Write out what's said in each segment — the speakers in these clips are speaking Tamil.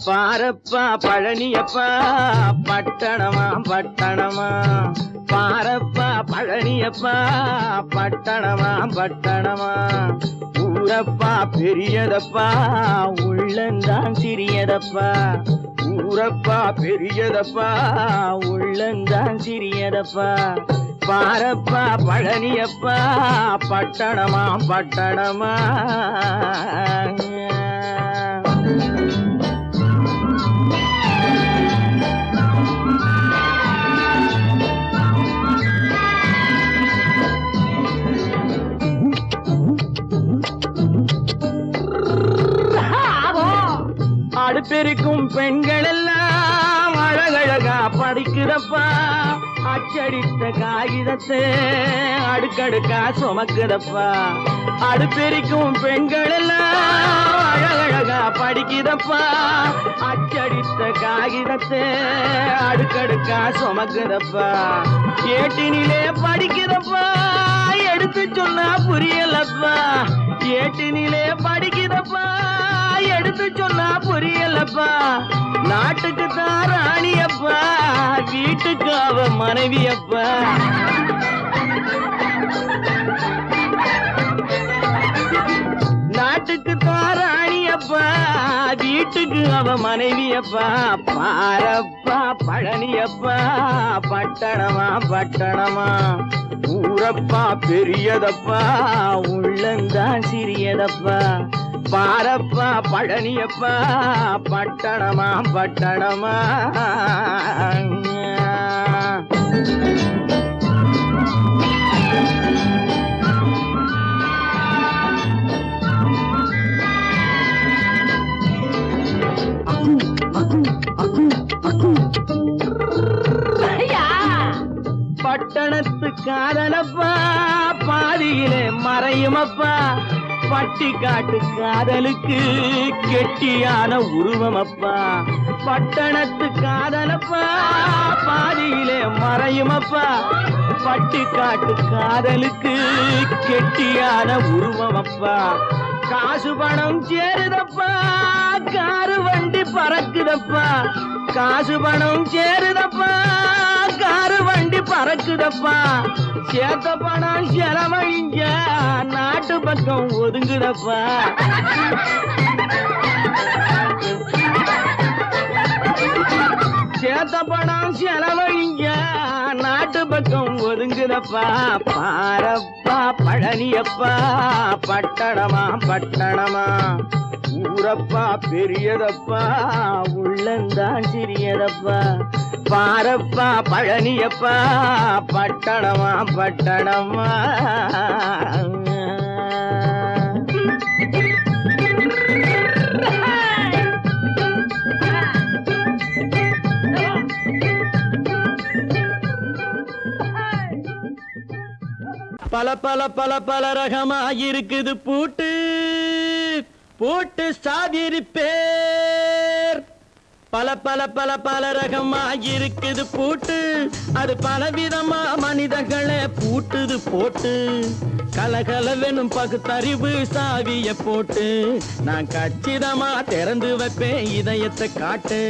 பாரப்பா பழனியப்பா பட்டணமா பட்டணமா பாரப்பா பழனியப்பா பட்டணமா பட்டணமா ஊரப்பா பெரியதப்பா உள்ளந்தான் சிறியதப்பா ஊரப்பா பெரியதப்பா உள்ளந்தான் சிறியதப்பா பாரப்பா பழனியப்பா பட்டணமா பட்டணமா அடுப்பெருக்கும் பெண்கள் எல்லாம் அழகழகா படிக்கிறப்பா அச்சடித்த காகிதத்தை அடுக்கடுக்கா சுமக்குதப்பா அடுப்பெருக்கும் பெண்கள் எல்லாம் அழகழகா படிக்கிறப்பா அச்சடித்த காகிதத்தை அடுக்கடுக்கா சுமக்குதப்பா ஏட்டினிலே படிக்கிறப்பா எடுத்து சொன்னா புரியலப்பா ஏட்டினிலே படிக்கிறப்பா எடுத்து சொன்னா புரியலப்பா நாட்டுக்கு தான் ராணியப்பா வீட்டுக்கு அவ மனைவியப்பா நாட்டுக்கு தான் ராணியப்பா வீட்டுக்கு அவ மனைவியப்பா பாரப்பா பழனியப்பா பட்டணமா பட்டணமா ஊரப்பா பெரியதப்பா உள்ளந்தான் சிறியதப்பா பாரப்பா பழனியப்பா பட்டணமா பட்டணமா பட்டணத்து காதலப்பா பாதியிலே மறையுமப்பா பட்டி காட்டு காதலுக்கு கெட்டியான உருவமப்பா பட்டணத்து காதலப்பா பாதியிலே மறையுமப்பா பட்டி காட்டு காதலுக்கு கெட்டியான உருவமப்பா காசு பணம் சேருதப்பா காரு வண்டி பறக்குதப்பா காசு பணம் சேருதப்பா காரு வண்டி பறக்குதப்பா சேத்த பணம் செலவழிஞ்ச நாட்டு பக்கம் ஒதுங்குதப்பா சேத்த பணம் செலவழிஞ்ச நாட்டு பக்கம் ஒதுங்குதப்பா பாரப்பா பழனியப்பா பட்டணமா பட்டணமா ஊரப்பா பெரியதப்பா உள்ளந்தான் சிறியதப்பா பாரப்பா பழனியப்பா பட்டணமா பட்டணமா பல பல பல பல ரகமா இருக்குது பூட்டு பூட்டு சாதிரி பேர் பல பல பல பல ரகமா இருக்குது பூட்டு அது பலவிதமா மனிதர்களை பூட்டுது போட்டு கலகலவெனும் பகுத்தறிவு சாவிய போட்டு நான் கச்சிதமா திறந்து வைப்பேன் இதயத்தை காட்டு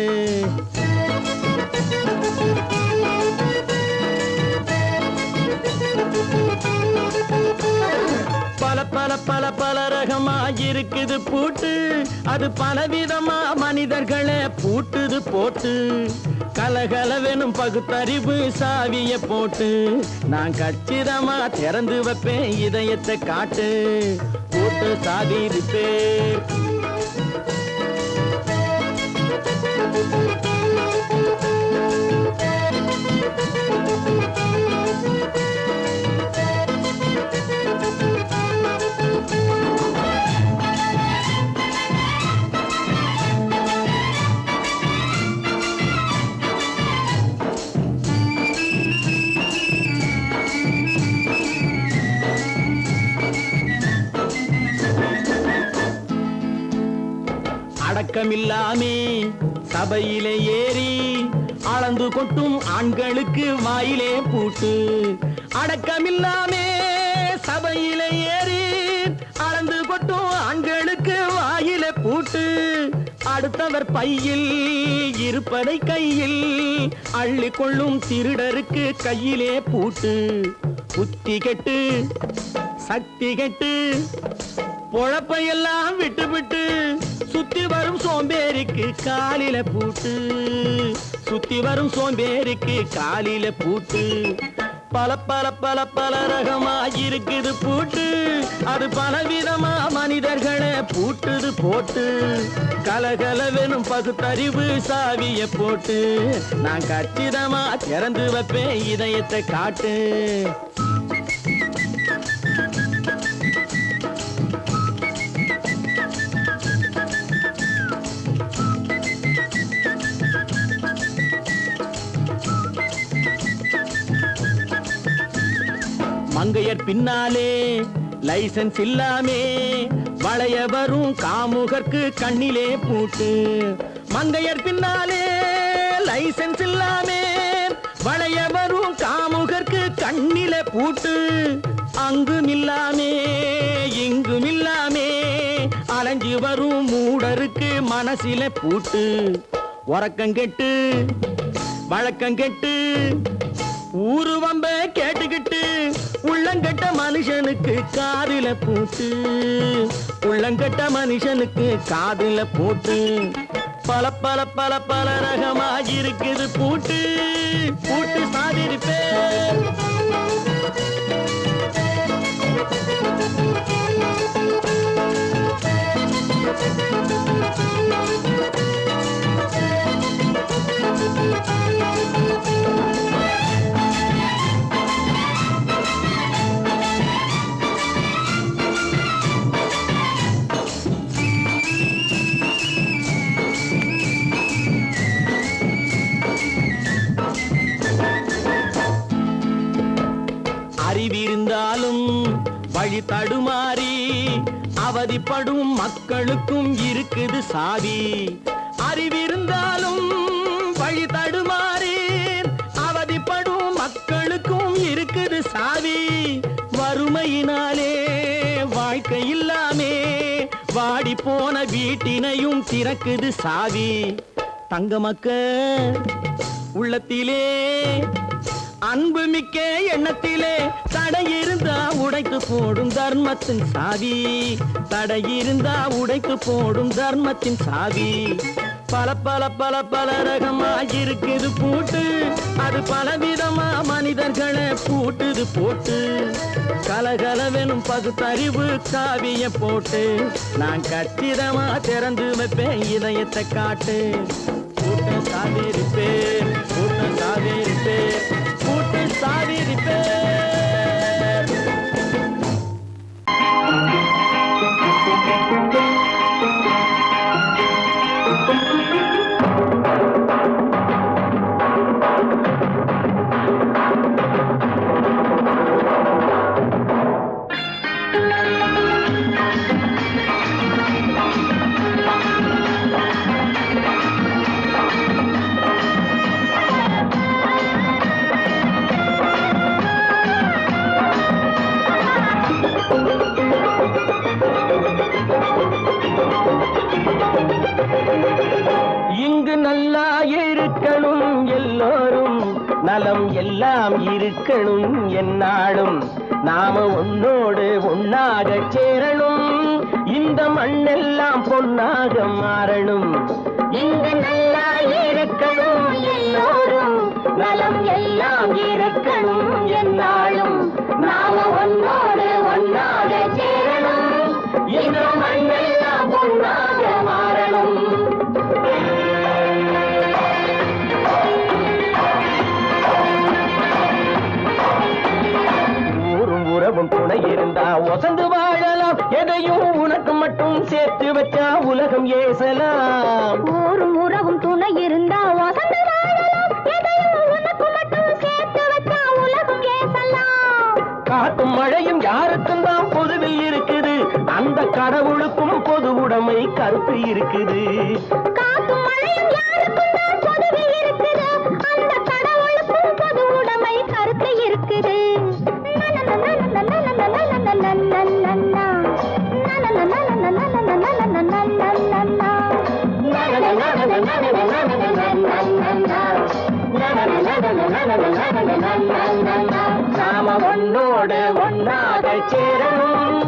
பல பல பல பல ரகமா இருக்குது பூட்டு அது பலவிதமா மனிதர்களை பூட்டுது போட்டு கலகலவெனும் பகுத்தறிவு சாவிய போட்டு நான் கச்சிதமா திறந்து வைப்பேன் இதயத்தை காட்டு போட்டு சாதிருப்பேன் அடக்கமில்லாமே சபையிலே ஏறி அளந்து கொட்டும் ஆண்களுக்கு வாயிலே பூட்டு அடக்கமில்லாமே சபையிலே ஏறி அளந்து கொட்டும் ஆண்களுக்கு வாயிலே பூட்டு அட அடுத்தவர் பையில் இருப்பதை கையில் அள்ளி கொள்ளும் திருடருக்கு கையிலே பூட்டு. புத்தி கெட்டு சக்தி கெட்டு பொழப்பையெல்லாம் விட்டு விட்டு சுத்தி வரும் சோம்பேறிக்கு காலில பூட்டு. சுத்தி வரும் சோம்பேறிக்கு காலில பூட்டு. பல பல பல பல ரகமா இருக்குது பூட்டு. அது பலவிதமா மனிதர்களை பூட்டுது போட்டு. கலகலவெனும் பகுத்தறிவு சாவிய போட்டு நான் கச்சிதமா திறந்து வைப்பேன் இதயத்தை காட்டு. மங்கையர் பின்னாலே லைசன்ஸ் இல்லாமே வளைய வரும் காமுகர்க்கு கண்ணிலே பூட்டு. மங்கையர் பின்னாலே லைசன்ஸ் இல்லாமே வளைய வரும் காமுகர்க்கு கண்ணிலே பூட்டு. அங்கும் இல்லாமே இங்கும் இல்லாமே அலைஞ்சு வரும் மூடருக்கு மனசில பூட்டு. உறக்கம் கெட்டு வழக்கம் கெட்டு ஊரு வம்ப கேட்டுக்கிட்டு உள்ளங்கட்ட மனுஷனுக்கு காதில பூட்டு. உள்ளங்கட்ட மனுஷனுக்கு காதில பூட்டு. பல பல பல பல ரகமா இருக்குது பூட்டு. பூட்டு சாதிருப்பே அறிவிருந்தாலும் வழி தடுமாறி அவதிப்படும் மக்களுக்கும் இருக்குது சாவி. அறிவிருந்தாலும் வழி தடுமாறி அவதிப்படும் மக்களுக்கும் இருக்குது சாவி. வறுமையினாலே வாழ்க்கை இல்லாமே வாடி போன வீட்டினையும் திறக்குது சாவி. தங்க மக்க உள்ளத்திலே அன்பு மிக்க எண்ணத்திலே தடையிருந்தா உடைத்து போடும் தர்மத்தின் சாவி. தடையிருந்தா உடைத்து போடும் தர்மத்தின் சாவி. பல பல பல பல ரகமா இருக்குது பூட்டு. அது பலவிதமா மனிதர்களை பூட்டுது போட்டு. கலகலவெனும் பகுத்தறிவு காவிய போட்டு நான் கச்சிதமா திறந்து வைப்பேன் இதயத்தை காட்டு. கூட்டம் சாவிருப்பேன் கூட்டம் சாவிருப்பேன் கூட்டு சாவிருப்பேன். நல்லா இருக்கணும் எல்லோரும் நலம் எல்லாம் இருக்கணும் என்னாலும் நாம ஒன்னோடு ஒன்னாக சேரணும் இந்த மண்ணெல்லாம் பொன்னாக மாறணும். இங்கு நல்லா இருக்கணும் எல்லோரும் நலம் எல்லாம் இருக்கணும் என்னாலும் நாம ஒன்னோடு ஒன்னாக சேரணும் இந்த மண்ணெல்லாம் பொன்னாக மாறணும். துணை இருந்தா வசந்து வாழலாம் எதையும் உனக்கு மட்டும் சேர்த்து வச்சா உலகம் ஏசலாம். ஊரும் உறவும் துணை இருந்தா வசந்து வாழலாம் எதையும் உனக்கு மட்டும் சேர்த்து வச்சா உலகம் ஏசலாம். காத்தும் மழையும் யாருக்கும் தான் பொதுவில் இருக்குது அந்த கடவுளுக்கும் பொது உடைமை கருத்து இருக்குது. காத்தும் மழையும் யாருக்கும் தான் பொதுவில் இருக்குது அந்த கடவுளுக்கும் பொது உடைமை கருத்து இருக்குது. நன நாம ஒன்னோடு ஒன்னாக சேரணும்,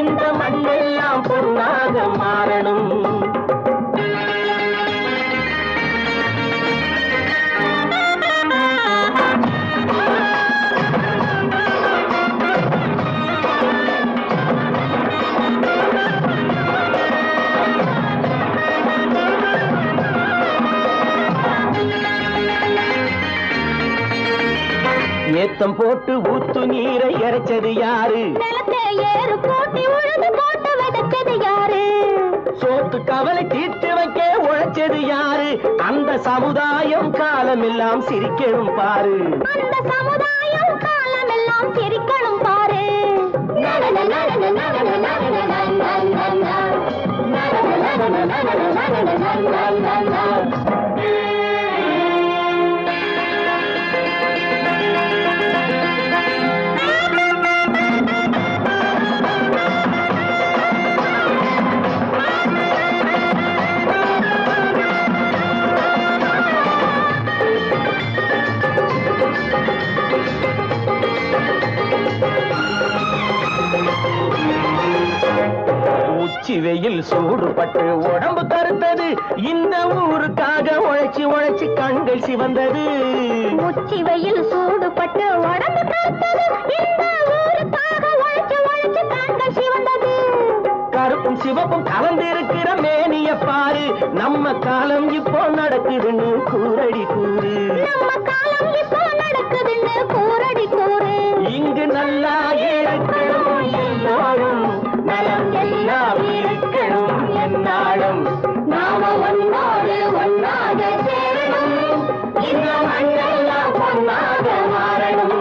இந்த மண்ணெல்லாம் பொன்னாக மாறணும். ஏத்தம் போட்டு ஊத்து நீரை இறைச்சது யாரு? நிலத்தை ஏறு போட்டி உழுது போட்டு விதைச்சது யாரு? சோத்து கவலை தீர்த்து வைக்க உழைச்சது யாரு? அந்த சமுதாயம் காலமெல்லாம் சிரிக்கணும் பாரு. அந்த சமுதாயம் காலமெல்லாம் சிரிக்கணும் பாரு. உச்சி வெயில் சூடுபட்டு உடம்பு கருத்தது, இந்த ஊருக்காக உழைச்சி உழைச்சி கண்கள் சிவந்தது. உச்சி வெயில் சூடுபட்டு உடம்பு கருத்தது, இந்த ஊருக்காக உழைச்சு உழைச்சு கண்கள் சிவந்தது. கருப்பும் சிவப்பும் கலந்திருக்கிற மேனிய பாரு, நம்ம காலம் இப்போ நடக்குதுன்னு கூரடி கூறு. நம்ம காலம் இப்போ நடக்குதுன்னு கூரடி கூறு. இங்கு நல்லா இருக்கணும் எல்லாரும், நலம் எல்லாம் இருக்கணும் என்னாலும். நாம ஒன்னோடு ஒன்னாக சேரணும், இந்த மண்ணெல்லாம் பொன்னாக மாறணும்.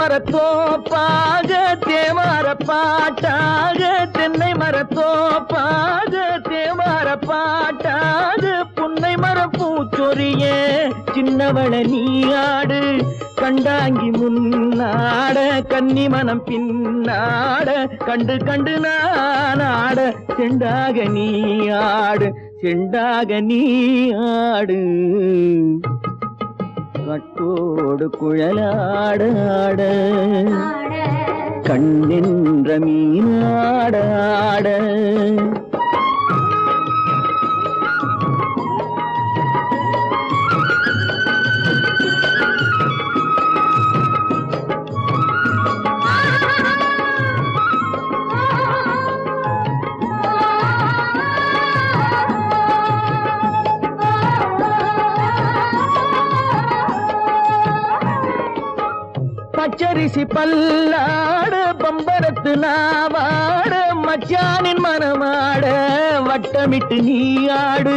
மரத்தோப்பாக தேவார பாட்டாக தென்னை மரத்தோப்பாக தேவார பாட்டாக புன்னை மரம் பூச்சொரிய சின்னவள நீயாடு கண்டாங்கி முன்னாட கன்னி மனம் பின்னாட கண்டு கண்டு நானாட செண்டாக நீயாடு செண்டாக நீயாடு கட்டோடு குழலாடாட கண்ணென்ற மீனாடாட பச்சரிசி பல்லாட பம்பரத்து நாவாட மச்சானின் மனமாட வட்டமிட்டு நீயாடு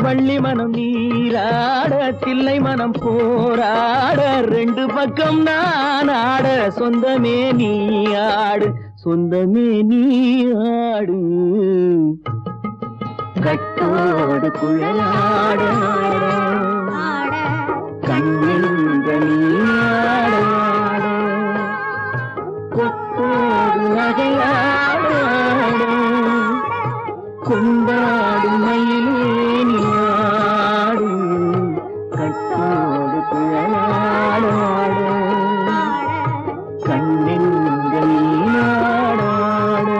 வள்ளி மனம் நீராட தில்லை மனம் போராட ரெண்டு பக்கம் நானாட சொந்தமே நீயாடு சொந்தமே நீயாடு கட்டோடு குழலாட கண்ணென்ற நீயாட கொண்டாடு மயிலேனியாடு கட்டோடு குழலாடாடு கண்ணெங்கள் நீராடாடு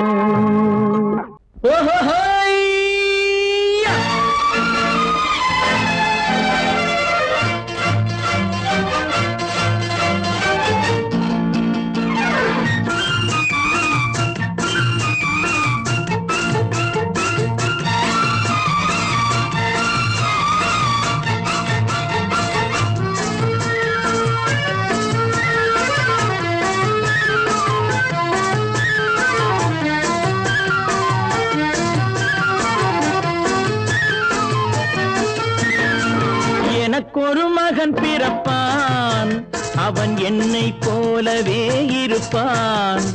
எனக்கொரு மகன் பிறப்பான் அவன் என்னை போலவே இருப்பான்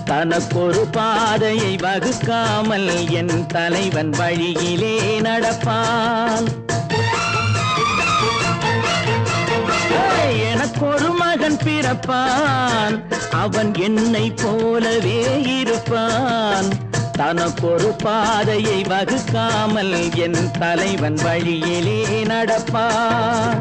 தனக்கொரு பாதையை வகுக்காமல் என் தலைவன் வழியிலே நடப்பான் எனக்கொரு மகன் பிறப்பான் அவன் என்னை போலவே இருப்பான் தனக்கொரு பாதையை வகுக்காமல் என் தலைவன் வழியிலே நடப்பான்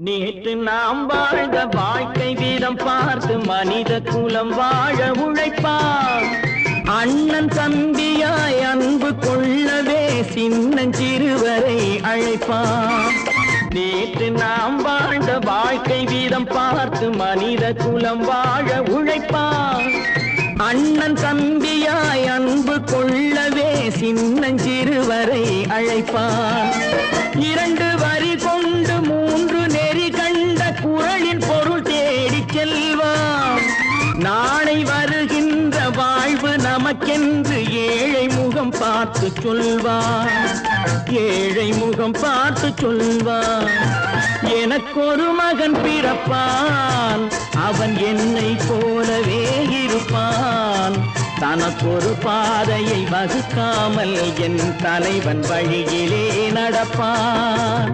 நேற்று நாம் வாழ்ந்த வாழ்க்கை வீதம் பார்த்து மனித குலம் வாழ உழைப்பான் அண்ணன் தம்பியாய் அன்பு கொள்ளவே சின்னஞ்சிறுவரை அழைப்பான் நேற்று நாம் வாழ்ந்த வாழ்க்கை வீதம் பார்த்து மனித குலம் வாழ உழைப்பான் அண்ணன் தம்பியாய் அன்பு கொள்ளவே சின்னஞ்சிறுவரை அழைப்பான் இரண்டு வரி கொண்டு மூன்று நெறி கண்ட குறளின் பொருள் தேடிச் செல்வான் நாளை வருகின்ற வாழ்வு நமக்கென்று ஏழை முகம் பார்த்து சொல்வான் ஏழை முகம் பார்த்து சொல்வான் எனக்கொரு மகன் பிறப்பான் அவன் என்னை போலவே இருப்பான் தனக்கொரு பாதையை வகுக்காமல் என் தலைவன் வழியிலே நடப்பான்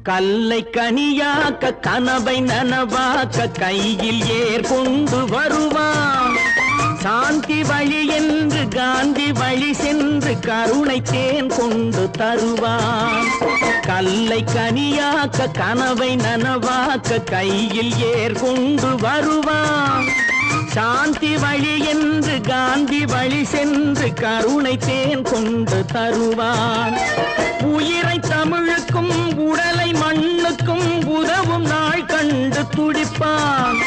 கல்லை கனியாக்க கனவை நனவாக்க கையில் ஏற்கொண்டு வருவான் சாந்தி வழி என்று காந்தி வழி சென்று கருணை தேன் கொண்டு தருவான் கல்லை கனியாக்க கனவை நனவாக்க கையில் ஏற்கொண்டு வருவான் சாந்தி வழி என்று காந்தி வழி சென்று கருணை தேன் கொண்டு தருவான். உயிரை தமிழுக்கும் உடலை மண்ணுக்கும் உதவும் நாள் கண்டு துடிப்பான்.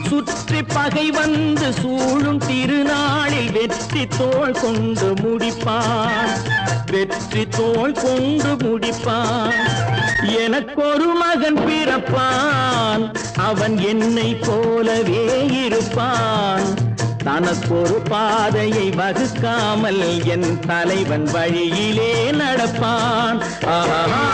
சுற்றி பகை வந்து சூழும் திருநாளில் வெற்றி தோள் கொண்டு முடிப்பான். வெற்றி தோள் கொண்டு முடிப்பான். எனக்கொரு மகன் பிறப்பான், அவன் என்னை போலவே இருப்பான். தனக்கொரு பாதையை வகுக்காமல் என் தலைவன் வழியிலே நடப்பான். ஆஹா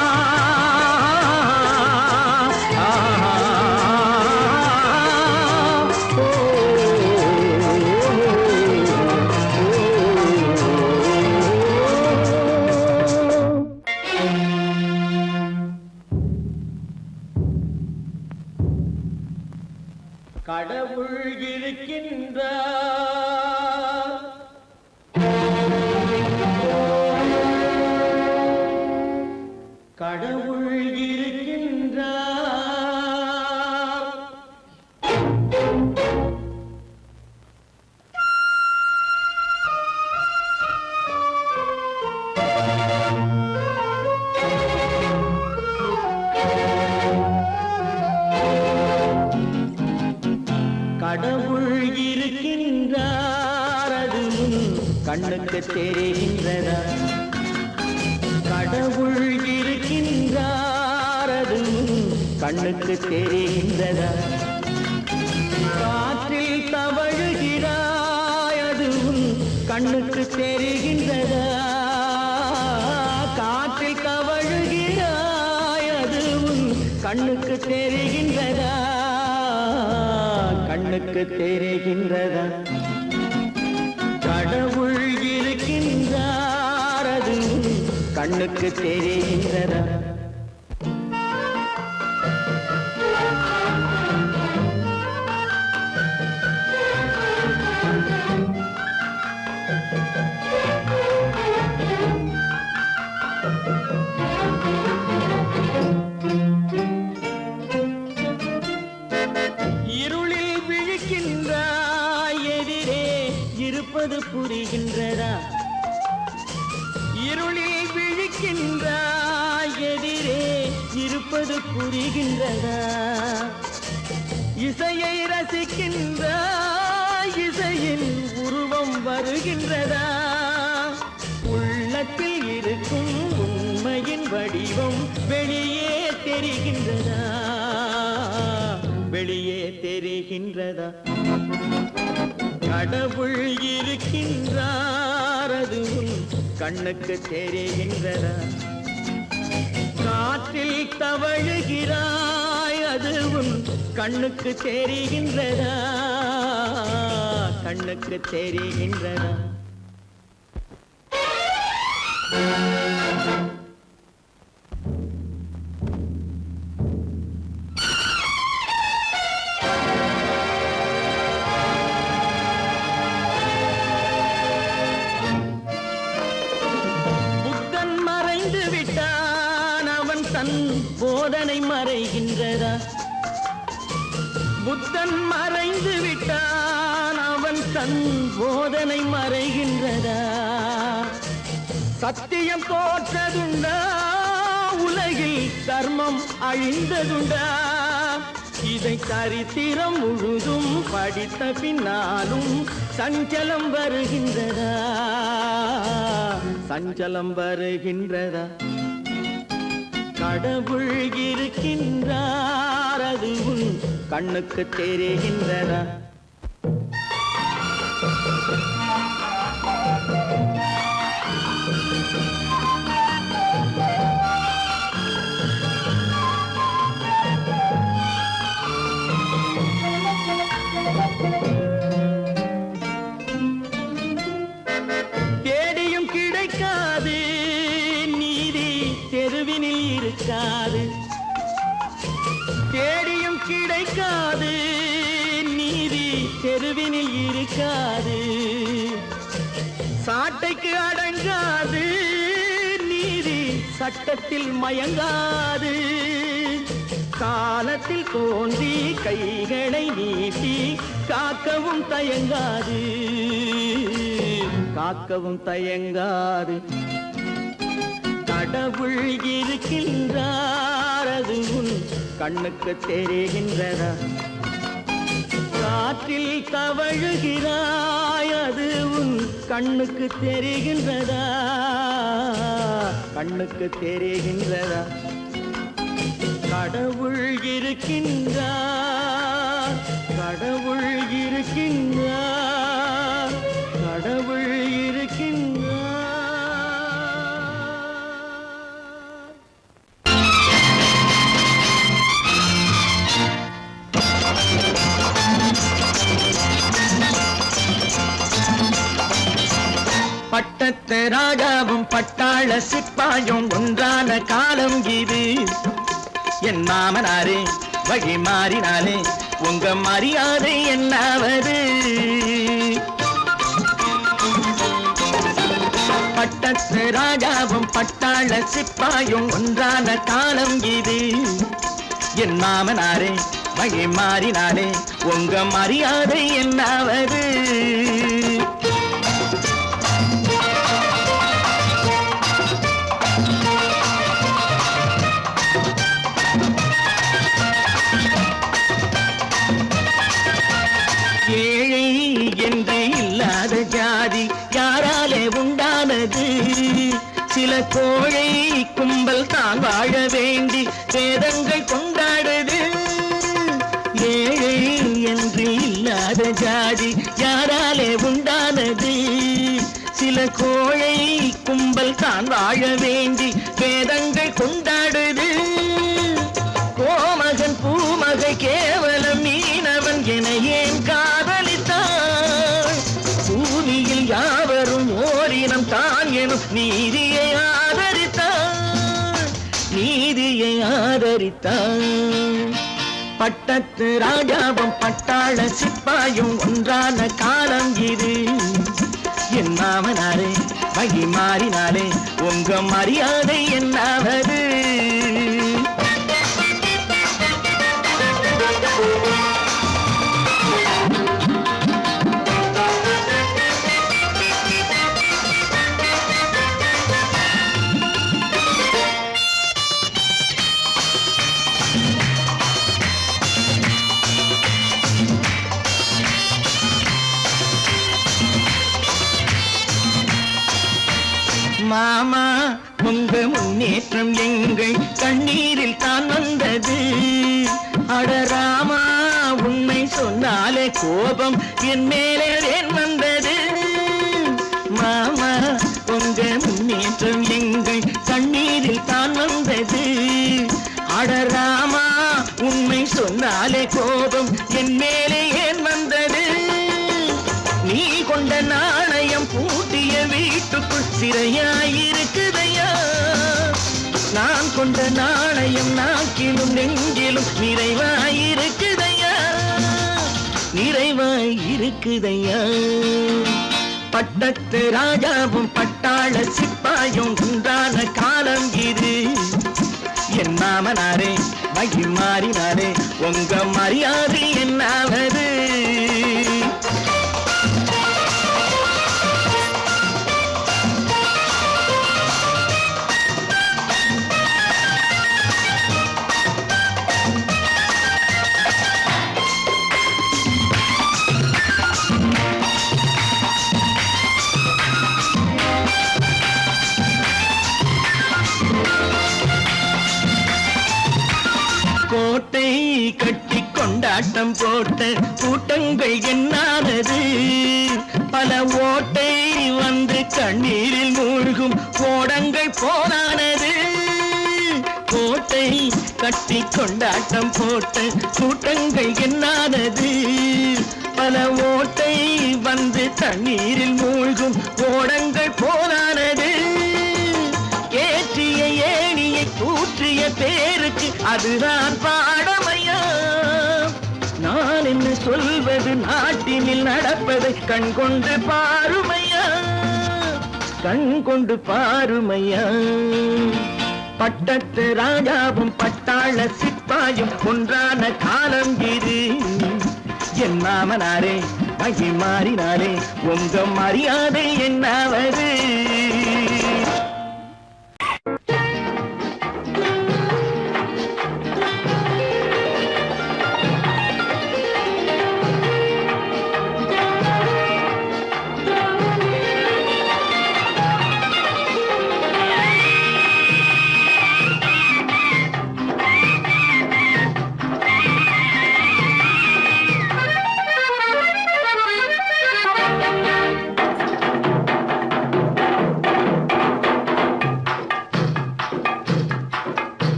கடவுள் இருக்கின்றார், கடவுள் இருக்கின்றார். கடவுள் இருக்கின்றார், அது கண்ணுக்கு தெரிகின்றதா? கடவுள் இருக்கின்றார், அது கண்ணுக்கு தெரிகின்றதா? காற்றில் தவழுகிறாய், அது கண்ணுக்கு தெரிகின்றதா? காற்றில் தவழுகிறாய், அது கண்ணுக்கு தெரிகின்றதா? கண்ணுக்கு தெரிகின்றதா? கடவுள் இருக்கின்றார், அது கண்ணுக்கு தெரிகின்றதா? இருப்பது புரிகின்றதா? இருளில் விழிக்கின்றாய், எதிரே இருப்பது புரிகின்றதா? இசையை ரசிக்கின்றாய், இசையின் உருவம் வருகின்றதா? உள்ளத்தில் இருக்கும் உண்மையின் வடிவம் வெளியே தெரிகின்றதா? வெளியே தெரிகின்றதா? கடவுள் இருக்கின்றார், அது கண்ணுக்கு தெரிகின்றதா? காற்றில் தவழுகிறாய், அதுவும் கண்ணுக்கு தெரிகின்றதா? கண்ணுக்கு தெரிகின்றதா? போதனை மறைகின்றதா? புத்தன் மறைந்து விட்டான், அவன் தன் போதனை மறைகின்றதா? சத்தியம் தோற்றதுண்டா? உலகில் தர்மம் அழிந்ததுண்டா? இதை சரித்திரம் முழுதும் படித்த பின்னாலும் சஞ்சலம் வருகின்றதா? சஞ்சலம் வருகின்றதா? கடவுள் இருக்கின்றார், அது கண்ணுக்கு தெரிகின்றதா? தேடியும் கிடைக்காது நீதி, தெருவினில் இருக்காது. தேடியும் கிடைக்காது நீதி, தெருவினில் இருக்காது. சாட்டைக்கு அடங்காது நீதி, சட்டத்தில் மயங்காது. காலத்தில் தோன்றி கைகளை நீட்டி காக்கவும் தயங்காது, காக்கவும் தயங்காது. கடவுள் இருக்கின்றார், அது உன் கண்ணுக்கு தெரிகின்றதா? காற்றில் தவழுகிறாய், அது உன் கண்ணுக்கு தெரிகின்றதா? கண்ணுக்கு தெரிகின்றதா? கடவுள் இருக்கின்றார், கடவுள் இருக்கின்றார், கடவுள் இருக்கின்றார். பட்டத்து ராஜாவும் பட்டாள சிப்பாயும் ஒன்றான காலம் இது. என் மாமனாரே வழி மாறினாலே உங்க மரியாதை என்னாவது? பட்டத்து ராஜாவும் பட்டாள சிப்பாயும் ஒன்றான காலம் இது. என் மாமனாரே வழி மாறினாலே உங்க மரியாதை என்னாவது? ஏழை என்று இல்லாத ஜாதி யாராலே உண்டானது? சில கோழை கும்பல் தான் வாழ வேண்டி வேதங்கள் கொண்டாடுது. ஏழை என்று இல்லாத ஜாதி யாராலே உண்டானது? சில கோழை கும்பல் தான் வாழ வேண்டி வேதங்கள் கொண்டாடுது. கோமகன் பூமகை கேவலம் மீனவன் என ஏன் காதலித்தாள்? பூமியில் யாவரும் ஓரினம் தான் எனும் நீதியை ஆதரித்தாள், நீதியை ஆதரித்தாள். பட்டத்து ராஜாவும் பட்டாள சிப்பாயும் ஒன்றான காலம் இது. என் மாமனாரே வழி மாறினாலே உங்க மரியாதை என்னாவது? மாமா உங்க முன்னேற்றம் எங்கள் கண்ணீரில் தான் வந்தது. அடராமா உண்மை சொன்னாலே கோபம் என் மேலே ஏன் வந்தது? மாமா உங்க முன்னேற்றம் எங்கள் கண்ணீரில் தான் வந்தது. அடராமா உண்மை சொன்னாலே கோபம் என் மேலே ஏன் வந்தது? நீ கொண்ட நாணயம் பூட்டிய வீட்டுக்குள் சிறையாயிருக்குதையா? நான் கொண்ட நாணயம் நாக்கிலும் நெஞ்சிலும் நிறைவாயிருக்குதையா, நிறைவாயிருக்குதையா? பட்டத்து ராஜாவும் பட்டாள சிப்பாயும் உண்டான காலம் இது. என் மாமனாரே வழி மாறினாரே உங்க மரியாதை என்னாவது? கோட்டை கட்டி கொண்டாட்டம் போட்ட கூட்டங்கள் என்னானது? பல ஓட்டை வந்து கண்ணீரில் மூழ்கும் கோடங்கள் போனானது. கோட்டை கட்டி கொண்டாட்டம் போட்ட கூட்டங்கள் என்னானது? பல ஓட்டை வந்து தண்ணீரில் மூழ்கும் கோடங்கள் போனானது. ஏற்றிய ஏணியை தூற்றிய பேருக்கு அதுதான் பாடமையா? நான் என்ன சொல்வது? நாட்டினில் நடப்பதை கண் கொண்டு பாருமையா, கண் கொண்டு பாருமையா? பட்டத்து ராஜாவும் பட்டாள சிப்ப பாயும் ஒன்றான காலம் இது. என் மாமனாரே மகி மாறினாரே உங்க மரியாதை என்னாவது?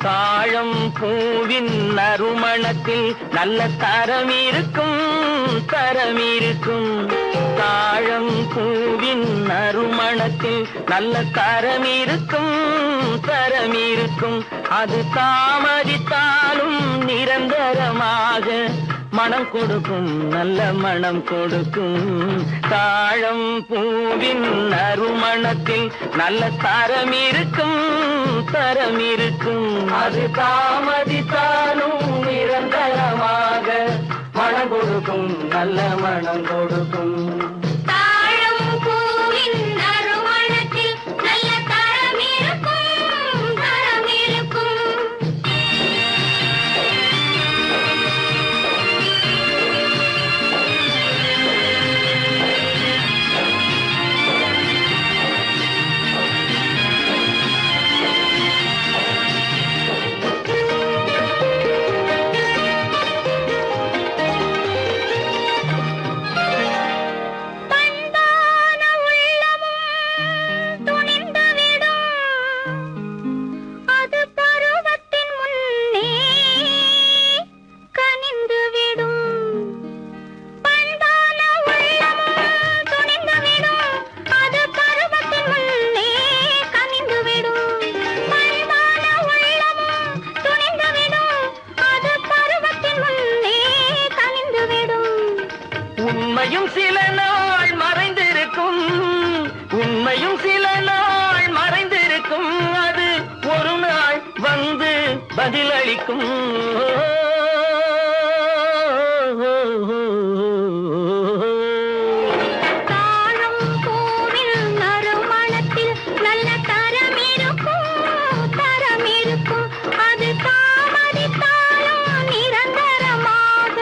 தாழம் பூவின் நறுமணத்தில் நல்ல தரம் இருக்கும், தரம் இருக்கும். தாழம் பூவின் நறுமணத்தில் நல்ல தரம் இருக்கும், தரம் இருக்கும். அது தாமதித்தாலும் நிரந்தரமாக மனம் கொடுக்கும், நல்ல மனம் கொடுக்கும். தாழம் பூவின் நறுமணத்தில் நல்ல தரம் இருக்கும், தரம் இருக்கும். அது தாமதித்தாலும் நிரந்தரமாக மனம் கொடுக்கும், நல்ல மனம் கொடுக்கும். தாழம் பூவின் நறுமணத்தில் நல்ல தரம் இருக்கும், தரம் இருக்கும். உண்மையும் சில நாள் மறைந்திருக்கும், உண்மையும் சில நாள் மறைந்திருக்கும். அது ஒரு நாள் வந்து பதிலளிக்கும். தாழம் பூவின் நறுமணத்தில் நல்ல தரம் இருக்கும், தரம் இருக்கும். அது தாமதித்தாலும் நிரந்தரமாக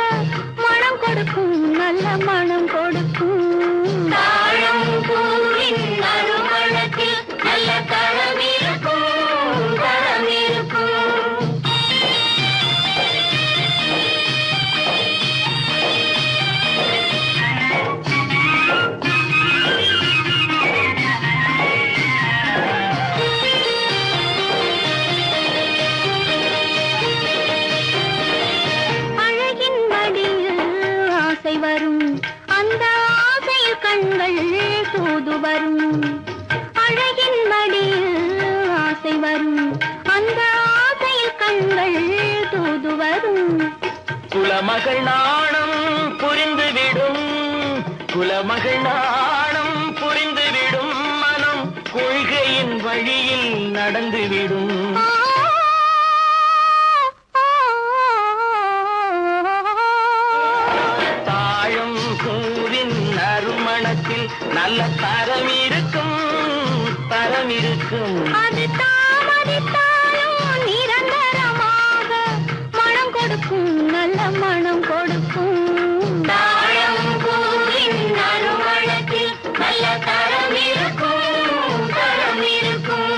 மனம் கொடுக்கும், நல்ல மனம் கொடுக்கும். தாழம் பூவின் நறுமணத்தில் நல்ல தரம் இருக்கும், தரம் இருக்கும். அழகின் மடியில் ஆசை வரும், அந்த ஆசையில் கண்கள் தூது வரும். அழகின் மடியில் ஆசை வரும், அந்த ஆசையில் கண்கள் தூது வரும். குலமகள் நாணம் புரிந்துவிடும், குலமகள் நாணம் புரிந்துவிடும். மனம் கொள்கையின் வழியில் நடந்துவிடும். தாழம் பூவின் நறுமணத்தில் நல்ல தரம் இருக்கும், தரம் இருக்கும். அது தாமதித்தாலும் நிரந்தரமாக மனம் கொடுக்கும், நல்ல மனம் கொடுக்கும். தாழம் பூவின் நறுமணத்தில் நல்ல தரம் இருக்கும், தரம் இருக்கும்.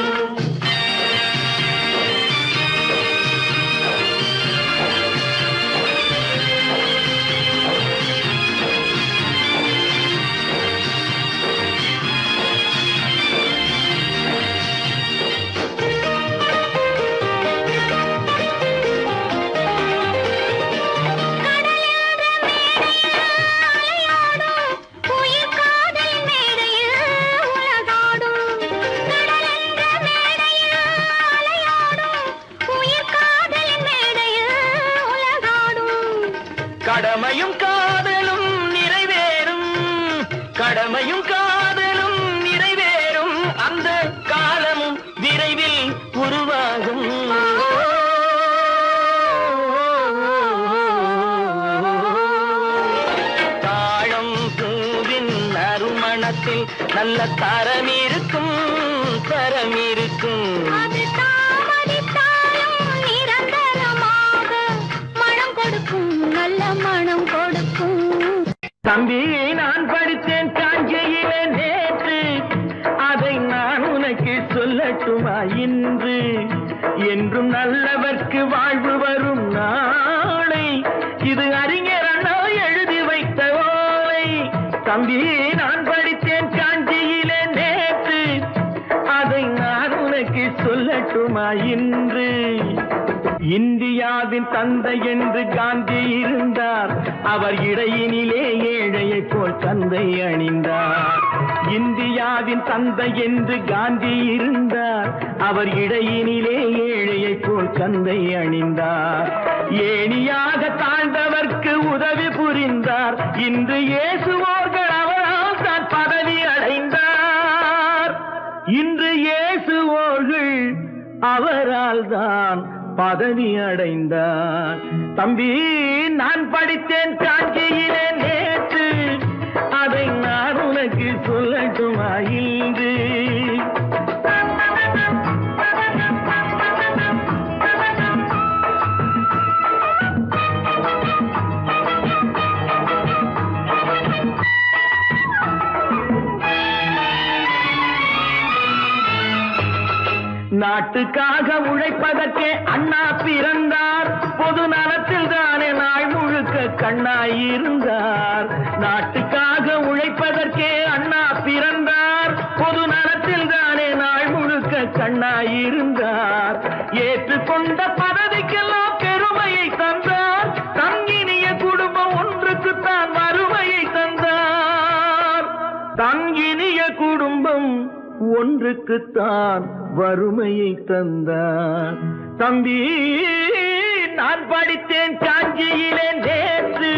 நல்ல தரம் இருக்கும் தரம் இருக்கும். அது தாமதித்தாலும் நிரந்தரமாக மனம் கொடுக்கும், நல்ல மனம் கொடுக்கும். தம்பி நான் படித்தேன் காஞ்சியிலே நேற்று, அதை நான் உனக்கு சொல்லட்டுமா இன்று? என்றும் நல்லவர்க்கு வாழ்வு வரும் நாளை, இது அறிஞர் அண்ணா எழுதி வைத்த ஓலை. தம்பி நான் படித்தேன் காஞ்சியிலே நேற்று, அதை நான் உனக்கு சொல்லட்டுமா இன்று? இந்தியாவின் தந்தை என்று காந்தி இருந்தார், அவர் இடையினிலே ஏழையை போல் தந்தை அணிந்தார். இந்தியாவின் தந்தை என்று காந்தி இருந்தார், அவர் இடையினிலே ஏழையை போல் தந்தை அணிந்தார். ஏணியாக தாழ்ந்தவர்க்கு உதவி புரிந்தார், இன்று இயேசுவோர்கள் அவரால் தான் பதவி அடைந்தார். இன்று இயேசுவோர்கள் அவரால் தான் பதவி அடைந்தார். தம்பி நான் படித்தேன் காஞ்சியிலே நேற்று, அதை நான் உனக்கு சொல்லட்டுமா இன்று? நாட்டுக்காக உழைப்பதற்கே அண்ணா பிறந்தார், பொது நலத்தில் தானே நாள் முழுக்க கண்ணாயிருந்தார். நாட்டுக்காக உழைப்பதற்கே அண்ணா பிறந்தார், பொது நலத்தில் தானே நாள் முழுக்க கண்ணாயிருந்தார். ஏற்றுக்கொண்ட பதவிக்கெல்லாம் பெருமையை தந்தார், தங்கினிய குடும்பம் ஒன்றுக்குத்தான் வறுமையை தந்தார். தங்கினிய குடும்பம் ஒன்றுக்குத்தான் வறுமையை தந்தார். தம்பி நான் படித்தேன் காஞ்சியிலே நேற்று,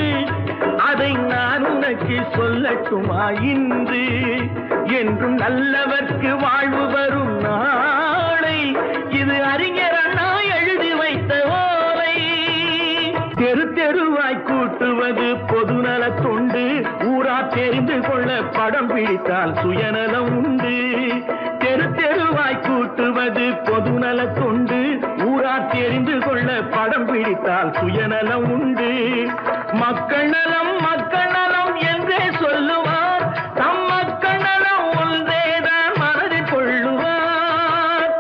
அதை நான் உனக்கு சொல்லட்டுமா இன்று? என்றும் நல்லவர்க்கு வாழ்வு வரும் நாளை, இது அறிஞர் அண்ணா எழுதி வைத்த ஓலை. தெரு தெருவாய் கூட்டுவது பொதுநல தொண்டு, ஊரா தெரிந்து கொள்ள படம் பிடித்தால் சுயநலம் உண்டு. தெரு தெருவாய் கூட்டுவது பொதுநல தொண்டு, ஊரா தெரிந்து கொள்ள படம் பிடித்தால் சுயநலம் உண்டு. மக்கள் நலம் என்றே சொல்லுவார், தம் மக்கள் நலம் ஒன்றேதான் மனதில் கொள்ளுவார்.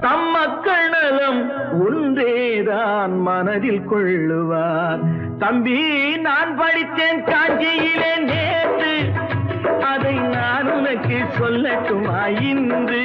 தம் மக்கள் நலம் ஒன்றேதான் மனதில் கொள்ளுவார். தம்பி நான் படித்தேன் காஞ்சியிலே நேற்று, அதை நான் உனக்கு சொல்லட்டுமா இன்று?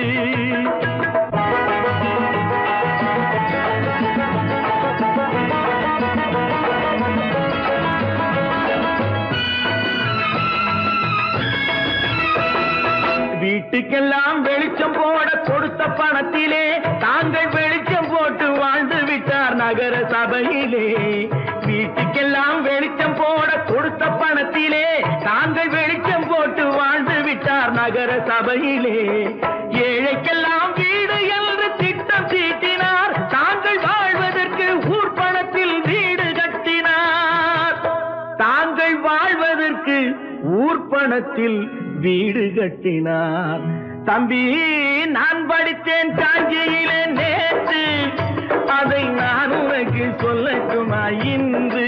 வீட்டுக்கெல்லாம் வெளிச்சம் போட கொடுத்த பணத்திலே தாங்கள் வெளிச்சம் போட்டு வாழ்ந்து விட்டார் நகர சபையிலே. வீட்டுக்கெல்லாம் வெளிச்சம் போட கொடுத்த பணத்திலே தாங்கள் வெளிச்சம் போட்டு வாழ்ந்து விட்டார் நகர சபையிலே. ஏழைக்கெல்லாம் வீடு என்று திட்டம் தீட்டினார், தாங்கள் வாழ்வதற்கு ஊர் பணத்தில் வீடு கட்டினார். தாங்கள் வாழ்வதற்கு ஊர் பணத்தில் வீடு கட்டினார். தம்பி நான் படித்தேன் காஞ்சியிலே நேற்று, அதை நான் உனக்கு சொல்லட்டுமா இன்று?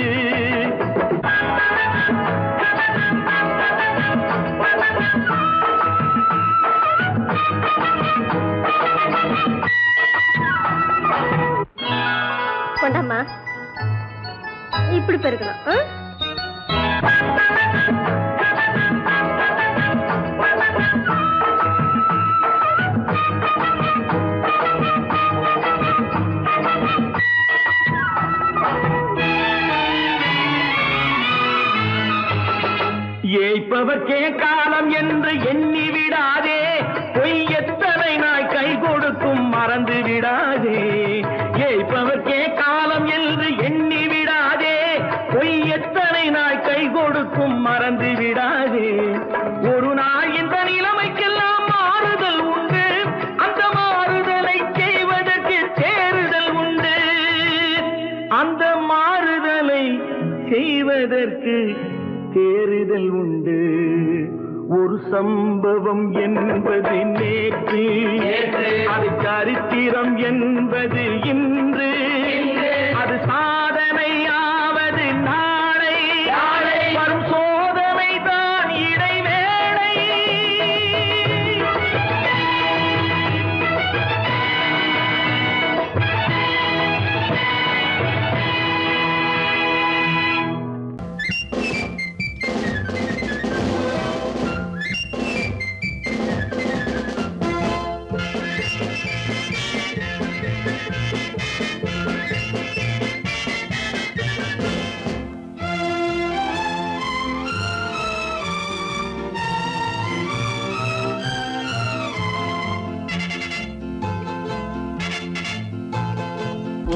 கொண்டாம்மா, இப்படி பெருக்கணும். ஏய்ப்பவர்க்கே காலம் என்று எண்ணி விடாதே, பொய் எத்தனை நாய் கை கொடுக்கும் மறந்து விடாதே. ஏய்ப்பவர்க்கே காலம் என்று எண்ணி விடாதே, பொய் எத்தனை நாய் கை கொடுக்கும் மறந்து விடாதே. ஒரு நாள் இந்த நிலைமைக்கெல்லாம் மாறுதல் உண்டு, அந்த மாறுதலை செய்வதற்கு தேறுதல் உண்டு. அந்த மாறுதலை செய்வதற்கு தேறுதல் உண்டு. ஒரு சம்பவம் என்பது நேற்று, அது சரித்திரம் என்பது இன்று, அது சாதனையாவது நாளை, வரும் சோதனை தான் இடைவேளை.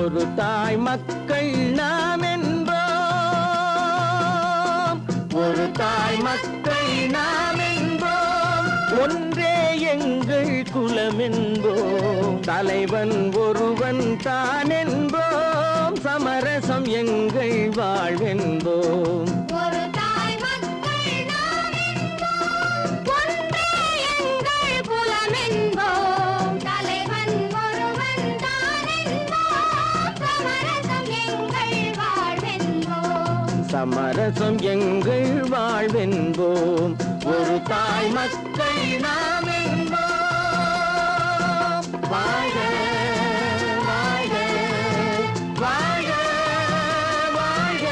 ஒரு தாய் மக்கள் நாம் என்போம், ஒரு தாய் மக்கள் நாம் என்போம், ஒன்றே எங்கள் குலம் என்போம், தலைவன் ஒருவன் தான் என்போம், சமரசம் எங்கள் வாழ்வென்போம். ஒரு தாய் மக்கள் நாம் என்போம், ஒன்றே எங்கள் குலம் என்போம், தலைவன் ஒருவன் தான் என்போம், சமரசம் எங்கள் வாழ்வென்போம். சமரசம் எங்கள் வாழ்வென்போம். ஒரு தாய் மக்கள் நாம் என்போம். வாழ்க வாழ்க வாழ்க வாழ்க.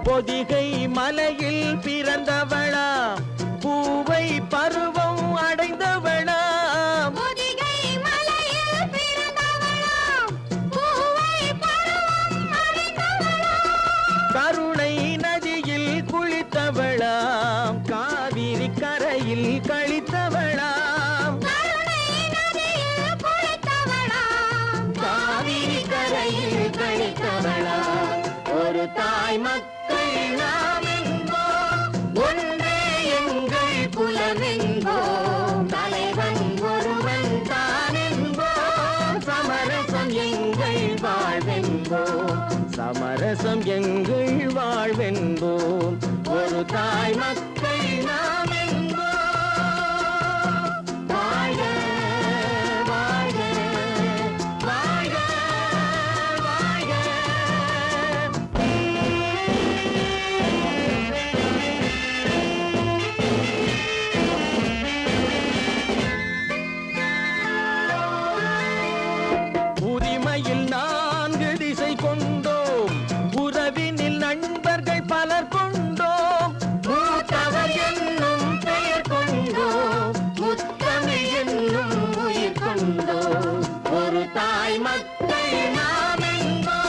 பொதிகை மலையில் பிறந்தவளா, பூவை பருவம் அடைந்தவளா, பொதிகை மலையில் பிறந்தவளாம், பூவை பருவம் அடைந்தவளாம், கருணை நதியில் குளித்தவளாம், காவிரி கரையில் கழித்தவளாம், கருணை நதியில் குளித்தவளாம், காவிரி கரையில் கழித்தவளாம். ஒரு தாய் மக்கள் நாம் என்போம், ஒன்றே எங்கள் குலம் என்போம், தலைவன் ஒருவன் தான் என்போம், சமரசம் எங்கள் வாழ்வென்போம், சமரசம் எங்கள் வாழ்வென்போம். ஒரு தாய் மக்கள் நாம் என்போம். வாழ்க வாழ்க வாழ்க வாழ்க. உரிமையில் 4 திசை கொண்டோம், உறவினில் நண்பர்கள் பலர் கொண்டோம், மூத்தவர் என்னும் பெயர் கொண்டோம், முத்தமிழ் என்னும் உயிர் கொண்டோம். ஒரு தாய் மக்கள் நாம் என்போம்.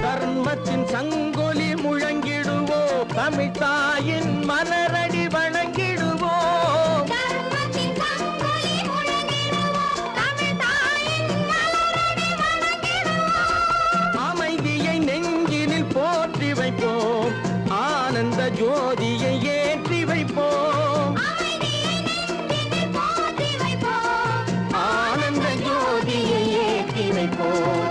தர்மத்தின் சங்கொலி முழங்கிடுவோம், தமிழ் தாயின் மலரடி வணங்கிடுவோம், தர்மத்தின் சங்கொலி முழங்கிடுவோம், தமிழ் தாயின் மலரடி வணங்கிடுவோம், அமைதியை நெஞ்சினில் போற்றி வைப்போம், ஆனந்த ஜோதியை ஏற்றி வைப்போம், அமைதியை நெஞ்சினில் போற்றி வைப்போம், ஆனந்த ஜோதியை ஏற்றி வைப்போம்.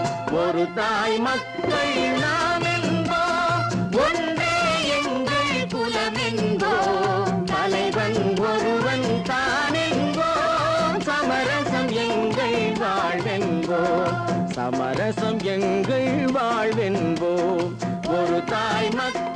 ஒரு தாய் மக்கள் நாம் என்போம், ஒன்றே எங்கள் குலம் என்போம், தலைவன் ஒருவன் தான் என்போம், சமரசம் எங்கள் வாழ்வென்போம், சமரசம் எங்கள் வாழ்வென்போம். ஒரு தாய் மக்கள்